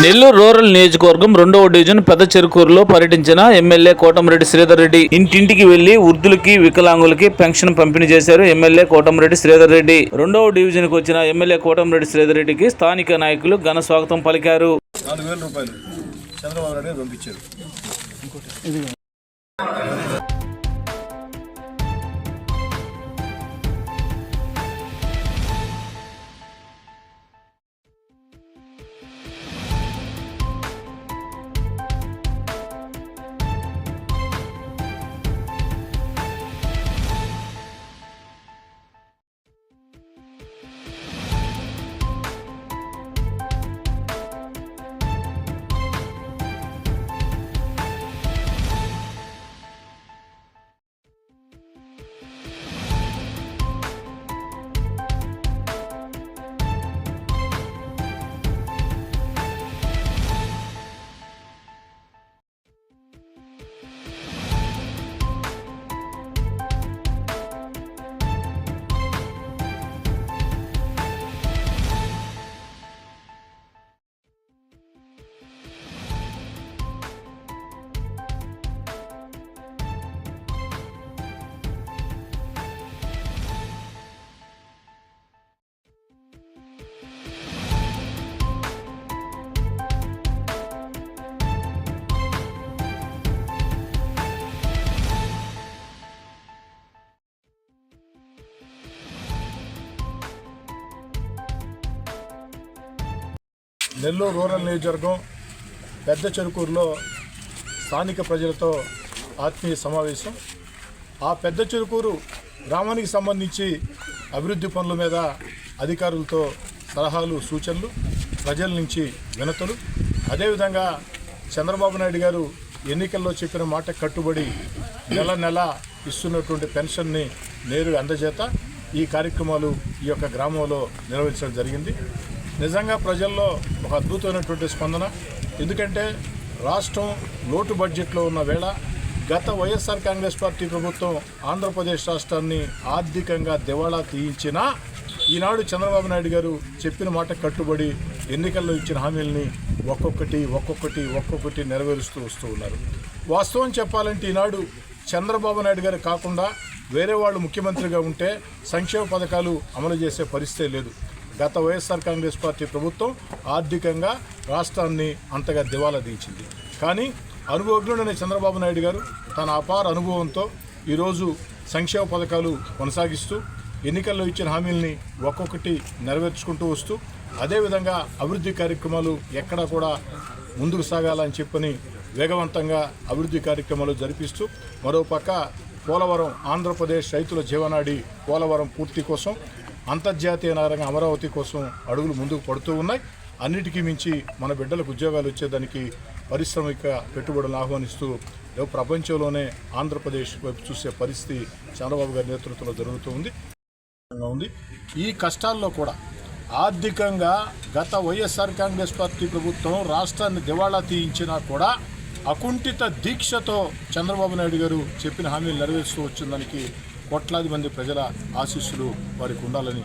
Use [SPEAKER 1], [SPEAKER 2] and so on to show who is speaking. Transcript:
[SPEAKER 1] Nellore rural నియోజకవర్గం 2వ division పెద్ద చెరుకూరులో పర్యటించిన ఎమ్మెల్యే కోటమిరెడ్డి శ్రీధర్ రెడ్డి ఇంటింటికి వెళ్లి వృద్ధులకి వికలాంగులకి పెన్షన్ పంపిణీ చేశారు. ఎమ్మెల్యే కోటమిరెడ్డి శ్రీధర్ రెడ్డి 2వ డివిజన్ కు వచ్చిన ఎమ్మెల్యే కోటమిరెడ్డి శ్రీధర్ రెడ్డికి స్థానిక నాయకులు ఘన స్వాగతం పలికారు.
[SPEAKER 2] 4,000 రూపాయలు చంద్రబాబు నాయుడు పంపించారు. నెల్లూరు రూరల్ నియోజకవర్గం పెద్ద చెరుకూరులో స్థానిక ప్రజలతో ఆత్మీయ సమావేశం. ఆ పెద్ద చెరుకూరు గ్రామానికి సంబంధించి అభివృద్ధి పనుల మీద అధికారులతో సలహాలు, సూచనలు, ప్రజల నుంచి వినతులు, అదేవిధంగా చంద్రబాబు నాయుడు గారు ఎన్నికల్లో చెప్పిన మాట కట్టుబడి నెల నెల ఇస్తున్నటువంటి పెన్షన్ని నేరుగా అందజేత ఈ కార్యక్రమాలు ఈ యొక్క గ్రామంలో నిర్వహించడం జరిగింది. నిజంగా ప్రజల్లో ఒక అద్భుతమైనటువంటి స్పందన. ఎందుకంటే రాష్ట్రం లోటు బడ్జెట్లో ఉన్న వేళ గత వైఎస్ఆర్ కాంగ్రెస్ పార్టీ ప్రభుత్వం ఆంధ్రప్రదేశ్ రాష్ట్రాన్ని ఆర్థికంగా దివాళా తీయించినా ఈనాడు చంద్రబాబు నాయుడు గారు చెప్పిన మాట కట్టుబడి ఎన్నికల్లో ఇచ్చిన హామీలని ఒక్కొక్కటి నెరవేరుస్తూ వస్తూ ఉన్నారు. వాస్తవం చెప్పాలంటే ఈనాడు చంద్రబాబు నాయుడు గారు కాకుండా వేరే వాళ్ళు ముఖ్యమంత్రిగా ఉంటే సంక్షేమ పథకాలు అమలు చేసే పరిస్థితే లేదు. గత వైఎస్ఆర్ కాంగ్రెస్ పార్టీ ప్రభుత్వం ఆర్థికంగా రాష్ట్రాన్ని అంతగా దివాలా తీయించింది. కానీ అనుభవజ్ఞుడైన చంద్రబాబు నాయుడు గారు తన అపార అనుభవంతో ఈరోజు సంక్షేమ పథకాలు కొనసాగిస్తూ ఎన్నికల్లో ఇచ్చిన హామీల్ని ఒక్కొక్కటి నెరవేర్చుకుంటూ వస్తూ అదేవిధంగా అభివృద్ధి కార్యక్రమాలు ఎక్కడా కూడా ముందుకు సాగాలని చెప్పని వేగవంతంగా అభివృద్ధి కార్యక్రమాలు జరిపిస్తూ మరోపక్క పోలవరం ఆంధ్రప్రదేశ్ రైతుల జీవనాడి పోలవరం పూర్తి కోసం అంతర్జాతీయ నగరంగా అమరావతి కోసం అడుగులు ముందుకు పడుతూ ఉన్నాయి. అన్నిటికీ మించి మన బిడ్డలకు ఉద్యోగాలు వచ్చేదానికి పారిశ్రామిక పెట్టుబడులను ఆహ్వానిస్తూ ప్రపంచంలోనే ఆంధ్రప్రదేశ్ వైపు చూసే పరిస్థితి చంద్రబాబు గారి నేతృత్వంలో జరుగుతూ ఉంది. ఈ కష్టాల్లో కూడా ఆర్థికంగా గత వైఎస్ఆర్ కాంగ్రెస్ పార్టీ ప్రభుత్వం రాష్ట్రాన్ని దివాళా తీయించినా కూడా అకుంఠిత దీక్షతో చంద్రబాబు నాయుడు గారు చెప్పిన హామీలు నెరవేరుస్తూ వచ్చిన దానికి కోట్లాది మంది ప్రజల ఆశీస్సులు వారికి ఉండాలని